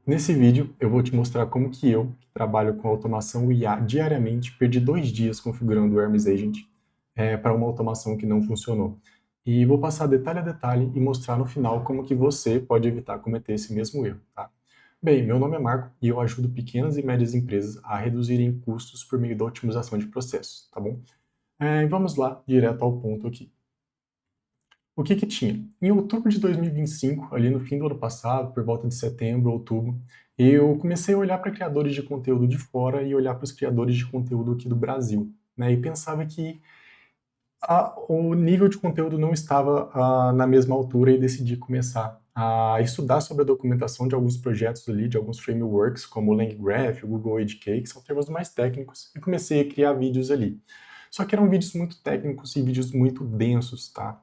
Nesse vídeo, eu vou te mostrar como que eu, que trabalho com automação IA diariamente, perdi 2 dias configurando o Hermes Agent para uma automação que não funcionou. E vou passar detalhe a detalhe e mostrar no final como que você pode evitar cometer esse mesmo erro, tá? Bem, meu nome é Marco e eu ajudo pequenas e médias empresas a reduzirem custos por meio da otimização de processos, tá bom? Vamos lá, direto ao ponto aqui. O que que tinha? Em outubro de 2025, ali no fim do ano passado, por volta de setembro, outubro, eu comecei a olhar para criadores de conteúdo de fora e olhar para os criadores de conteúdo aqui do Brasil, né? E pensava que o nível de conteúdo não estava na mesma altura e decidi começar a estudar sobre a documentação de alguns projetos ali, de alguns frameworks, como o LangGraph, o Google ADK, que são termos mais técnicos, e comecei a criar vídeos ali. Só que eram vídeos muito técnicos e vídeos muito densos, tá?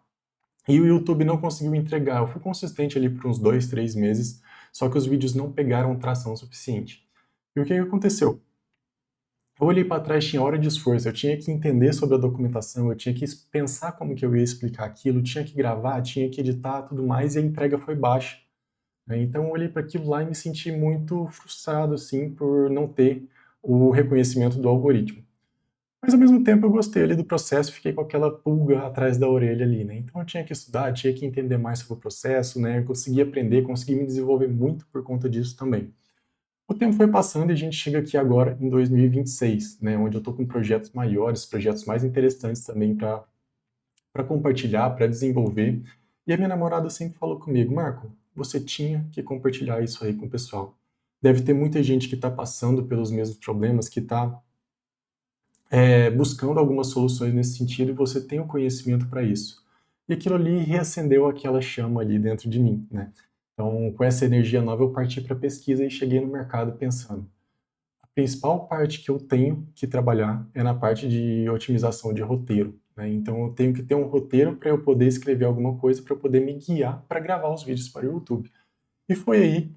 E o YouTube não conseguiu entregar. Eu fui consistente ali por uns 2, 3 meses, só que os vídeos não pegaram tração suficiente. E o que que aconteceu? Eu olhei para trás, tinha hora de esforço, eu tinha que entender sobre a documentação, eu tinha que pensar como que eu ia explicar aquilo, tinha que gravar, tinha que editar, tudo mais, e a entrega foi baixa, né? Então eu olhei para aquilo lá e me senti muito frustrado, assim, por não ter o reconhecimento do algoritmo. Mas ao mesmo tempo eu gostei ali do processo, fiquei com aquela pulga atrás da orelha ali, né? Então eu tinha que estudar, tinha que entender mais sobre o processo, né? Eu consegui aprender, consegui me desenvolver muito por conta disso também. O tempo foi passando e a gente chega aqui agora em 2026, né? Onde eu estou com projetos maiores, projetos mais interessantes também para compartilhar, para desenvolver. E a minha namorada sempre falou comigo, Marco, você tinha que compartilhar isso aí com o pessoal. Deve ter muita gente que está passando pelos mesmos problemas, que está buscando algumas soluções nesse sentido e você tem o conhecimento para isso. E aquilo ali reacendeu aquela chama ali dentro de mim, né? Então, com essa energia nova, eu parti para a pesquisa e cheguei no mercado pensando: a principal parte que eu tenho que trabalhar é na parte de otimização de roteiro, né? Então, eu tenho que ter um roteiro para eu poder escrever alguma coisa, para eu poder me guiar para gravar os vídeos para o YouTube. E foi aí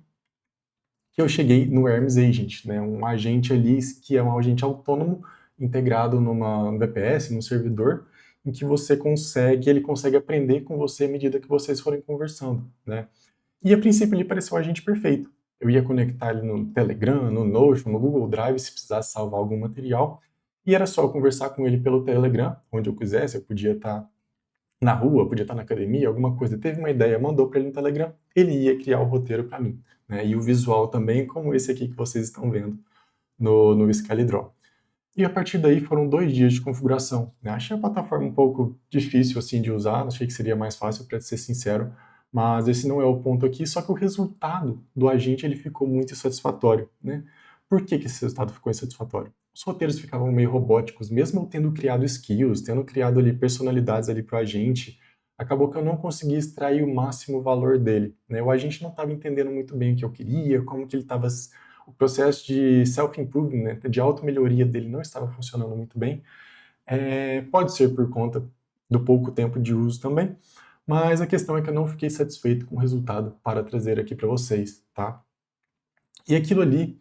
que eu cheguei no Hermes Agent, né, um agente ali que é um agente autônomo integrado num VPS, num servidor, em que ele consegue aprender com você à medida que vocês forem conversando, né? E a princípio ele pareceu o agente perfeito. Eu ia conectar ele no Telegram, no Notion, no Google Drive, se precisasse salvar algum material, e era só eu conversar com ele pelo Telegram, onde eu quisesse, eu podia estar na rua, podia estar na academia, alguma coisa, teve uma ideia, mandou para ele no Telegram, ele ia criar o roteiro para mim, né? E o visual também, como esse aqui que vocês estão vendo no ScaleDraw. E a partir daí foram 2 dias de configuração, né? Achei a plataforma um pouco difícil assim de usar, achei que seria mais fácil, para ser sincero, mas esse não é o ponto aqui, só que o resultado do agente ele ficou muito insatisfatório, né? Por que que esse resultado ficou insatisfatório? Os roteiros ficavam meio robóticos, mesmo eu tendo criado skills, tendo criado ali personalidades ali para o agente, acabou que eu não consegui extrair o máximo valor dele, né? O agente não estava entendendo muito bem o que eu queria, como que ele estava, o processo de self-improvement, né, de auto-melhoria dele não estava funcionando muito bem. Pode ser por conta do pouco tempo de uso também, mas a questão é que eu não fiquei satisfeito com o resultado para trazer aqui para vocês, tá? E aquilo ali,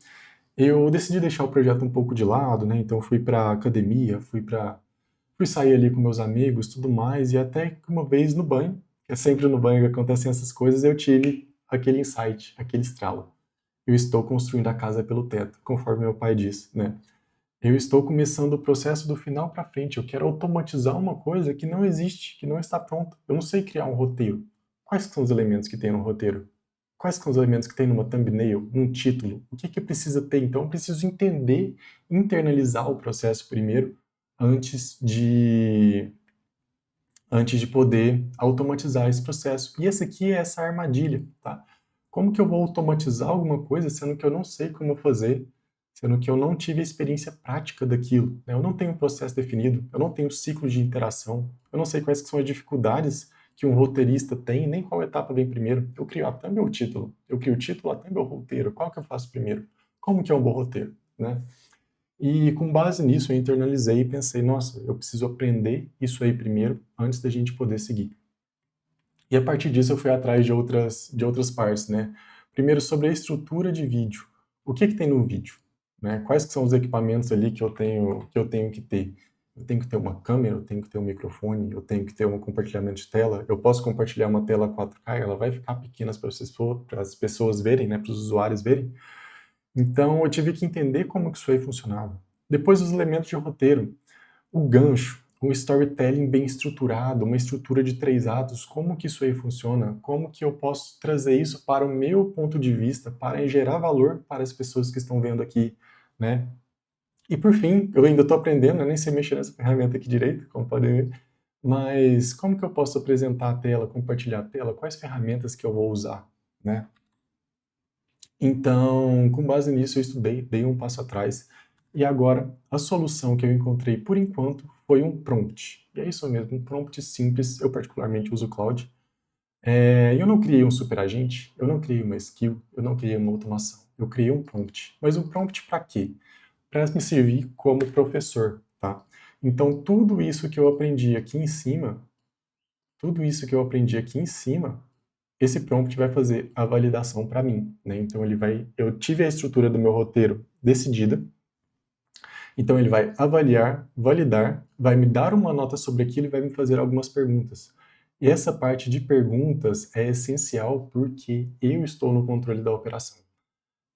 eu decidi deixar o projeto um pouco de lado, né? Então fui para academia, fui sair ali com meus amigos, tudo mais, e até que uma vez no banho, que é sempre no banho que acontecem essas coisas, eu tive aquele insight, aquele estralo. Eu estou construindo a casa pelo teto, conforme meu pai diz, né? Eu estou começando o processo do final para frente. Eu quero automatizar uma coisa que não existe, que não está pronta. Eu não sei criar um roteiro. Quais são os elementos que tem no roteiro? Quais são os elementos que tem numa thumbnail, num título? O que que precisa ter? Então, eu preciso entender, internalizar o processo primeiro, antes de antes de poder automatizar esse processo. E esse aqui é essa armadilha, tá? Como que eu vou automatizar alguma coisa sendo que eu não sei como fazer, sendo que eu não tive a experiência prática daquilo, né? Eu não tenho um processo definido, eu não tenho ciclo de interação, eu não sei quais que são as dificuldades que um roteirista tem, nem qual etapa vem primeiro. Eu crio a thumb ou o título? Eu crio o título, a thumb ou o roteiro? Qual que eu faço primeiro? Como que é um bom roteiro, né? E com base nisso eu internalizei e pensei, nossa, eu preciso aprender isso aí primeiro antes da gente poder seguir. E a partir disso eu fui atrás de outras partes, né? Primeiro sobre a estrutura de vídeo. O que que tem no vídeo, né? Quais que são os equipamentos ali que eu tenho que ter? Eu tenho que ter uma câmera, eu tenho que ter um microfone, eu tenho que ter um compartilhamento de tela. Eu posso compartilhar uma tela 4K, ela vai ficar pequena para as pessoas verem, né, para os usuários verem. Então eu tive que entender como que isso aí funcionava. Depois os elementos de roteiro, o gancho, um storytelling bem estruturado, uma estrutura de 3 atos, como que isso aí funciona? Como que eu posso trazer isso para o meu ponto de vista, para gerar valor para as pessoas que estão vendo aqui, né? E por fim, eu ainda estou aprendendo, eu nem sei mexer nessa ferramenta aqui direito, como podem ver, mas como que eu posso apresentar a tela, compartilhar a tela, quais ferramentas que eu vou usar, né? Então, com base nisso, eu estudei, dei um passo atrás, e agora a solução que eu encontrei por enquanto foi um prompt. E é isso mesmo, um prompt simples, eu particularmente uso o Claude. Eu não criei um super agente, eu não criei uma skill, eu não criei uma automação, eu criei um prompt. Mas um prompt para quê? Para me servir como professor, tá? Então, tudo isso que eu aprendi aqui em cima, tudo isso que eu aprendi aqui em cima, esse prompt vai fazer a validação para mim, né? Então eu tive a estrutura do meu roteiro decidida, então ele vai avaliar, validar, vai me dar uma nota sobre aquilo e vai me fazer algumas perguntas. E essa parte de perguntas é essencial porque eu estou no controle da operação.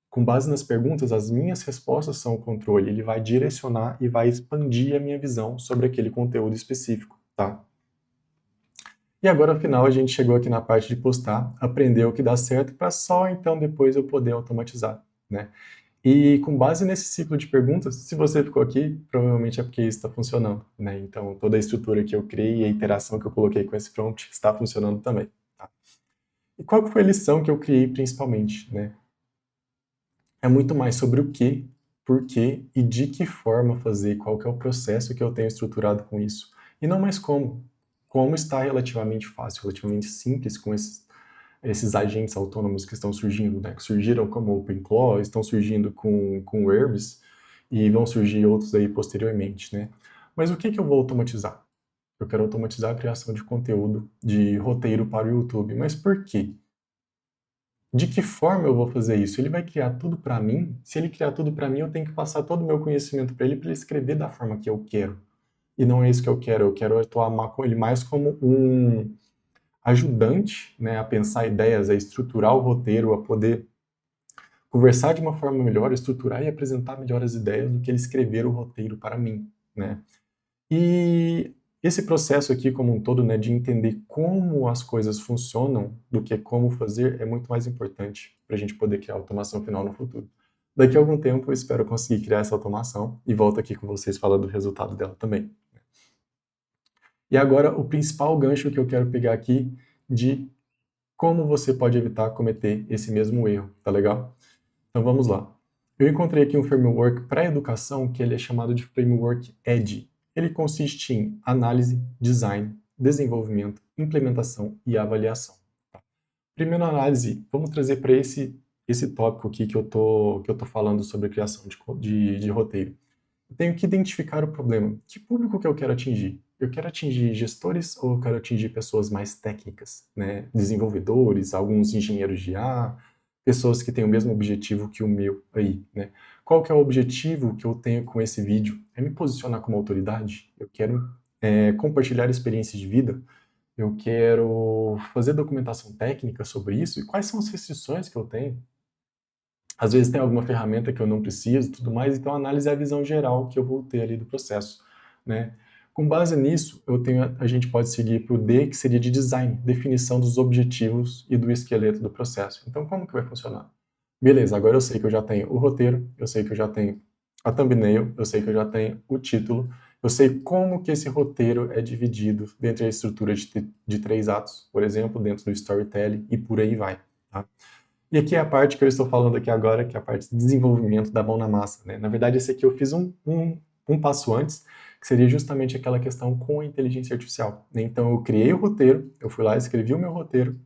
Com base nas perguntas, as minhas respostas são o controle. Ele vai direcionar e vai expandir a minha visão sobre aquele conteúdo específico, tá? E agora, afinal, a gente chegou aqui na parte de postar, aprender o que dá certo, para só então depois eu poder automatizar, né? E com base nesse ciclo de perguntas, se você ficou aqui, provavelmente é porque isso está funcionando, né? Então, toda a estrutura que eu criei e a interação que eu coloquei com esse prompt está funcionando também, tá? E qual que foi a lição que eu criei principalmente, né? É muito mais sobre o que, por quê e de que forma fazer, qual que é o processo que eu tenho estruturado com isso. E não mais como. Como está relativamente fácil, relativamente simples com esses agentes autônomos que estão surgindo, né? Que surgiram como OpenClaw, estão surgindo com Worms e vão surgir outros aí posteriormente, né? Mas o que que eu vou automatizar? Eu quero automatizar a criação de conteúdo, de roteiro para o YouTube. Mas por quê? De que forma eu vou fazer isso? Ele vai criar tudo para mim? Se ele criar tudo para mim, eu tenho que passar todo o meu conhecimento para ele escrever da forma que eu quero. E não é isso que eu quero atuar com ele mais como um ajudante, né, a pensar ideias, a estruturar o roteiro, a poder conversar de uma forma melhor, estruturar e apresentar melhor as ideias do que ele escrever o roteiro para mim, né? E esse processo aqui como um todo, né, de entender como as coisas funcionam do que como fazer, é muito mais importante para a gente poder criar automação final no futuro. Daqui a algum tempo eu espero conseguir criar essa automação e volto aqui com vocês falando do resultado dela também. E agora o principal gancho que eu quero pegar aqui de como você pode evitar cometer esse mesmo erro, tá legal? Então vamos lá. Eu encontrei aqui um framework para educação que ele é chamado de framework EDGE. Ele consiste em análise, design, desenvolvimento, implementação e avaliação. Primeira análise, vamos trazer para esse tópico aqui que eu tô falando sobre a criação de roteiro. Eu tenho que identificar o problema. Que público que eu quero atingir? Eu quero atingir gestores ou eu quero atingir pessoas mais técnicas, né? Desenvolvedores, alguns engenheiros de IA, pessoas que têm o mesmo objetivo que o meu aí, né? Qual que é o objetivo que eu tenho com esse vídeo? É me posicionar como autoridade? Eu quero compartilhar experiências de vida? Eu quero fazer documentação técnica sobre isso? E quais são as restrições que eu tenho? Às vezes tem alguma ferramenta que eu não preciso, tudo mais, então a análise é a visão geral que eu vou ter ali do processo, né? Com base nisso, a gente pode seguir para o D, que seria de design, definição dos objetivos e do esqueleto do processo. Então, como que vai funcionar? Beleza, agora eu sei que eu já tenho o roteiro, eu sei que eu já tenho a thumbnail, eu sei que eu já tenho o título, eu sei como que esse roteiro é dividido dentro da estrutura de 3 atos, por exemplo, dentro do storytelling e por aí vai, tá? E aqui é a parte que eu estou falando aqui agora, que é a parte de desenvolvimento da mão na massa, né? Na verdade, esse aqui eu fiz um passo antes, que seria justamente aquela questão com a inteligência artificial, né? Então, eu criei o roteiro, eu fui lá, escrevi o meu roteiro,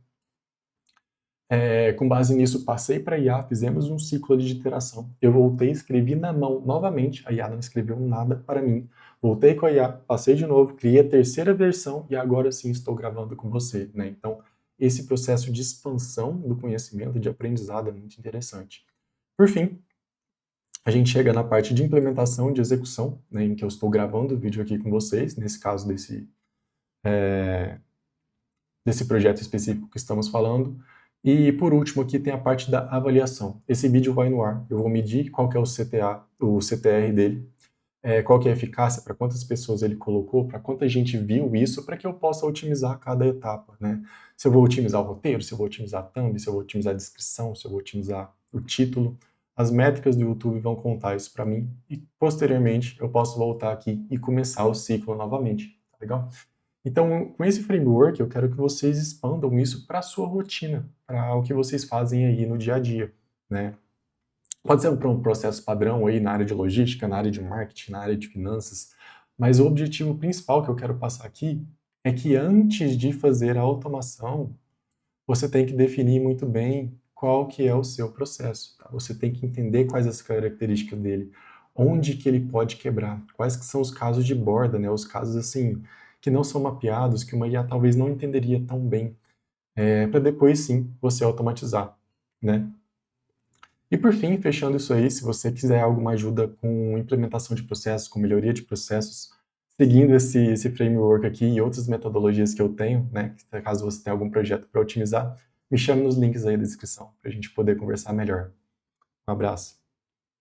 com base nisso, passei para a IA, fizemos um ciclo de iteração. Eu voltei, escrevi na mão novamente, a IA não escreveu nada para mim. Voltei com a IA, passei de novo, criei a terceira versão e agora sim estou gravando com você, né? Então, esse processo de expansão do conhecimento, de aprendizado é muito interessante. Por fim, a gente chega na parte de implementação, de execução, né, em que eu estou gravando o vídeo aqui com vocês, nesse caso desse projeto específico que estamos falando. E por último aqui tem a parte da avaliação. Esse vídeo vai no ar, eu vou medir qual que é o CTA, o CTR dele, qual que é a eficácia, para quantas pessoas ele colocou, para quanta gente viu isso, para que eu possa otimizar cada etapa, né? Se eu vou otimizar o roteiro, se eu vou otimizar a thumb, se eu vou otimizar a descrição, se eu vou otimizar o título, as métricas do YouTube vão contar isso para mim e posteriormente eu posso voltar aqui e começar o ciclo novamente, tá legal? Então, com esse framework, eu quero que vocês expandam isso para a sua rotina, para o que vocês fazem aí no dia a dia, né? Pode ser para um processo padrão aí na área de logística, na área de marketing, na área de finanças, mas o objetivo principal que eu quero passar aqui é que antes de fazer a automação, você tem que definir muito bem qual que é o seu processo, tá? Você tem que entender quais as características dele, onde que ele pode quebrar, quais que são os casos de borda, né? Os casos assim que não são mapeados, que uma IA talvez não entenderia tão bem, para depois sim você automatizar, né? E por fim, fechando isso aí, se você quiser alguma ajuda com implementação de processos, com melhoria de processos, seguindo esse framework aqui e outras metodologias que eu tenho, né, caso você tenha algum projeto para otimizar, me chame nos links aí da descrição para a gente poder conversar melhor. Um abraço.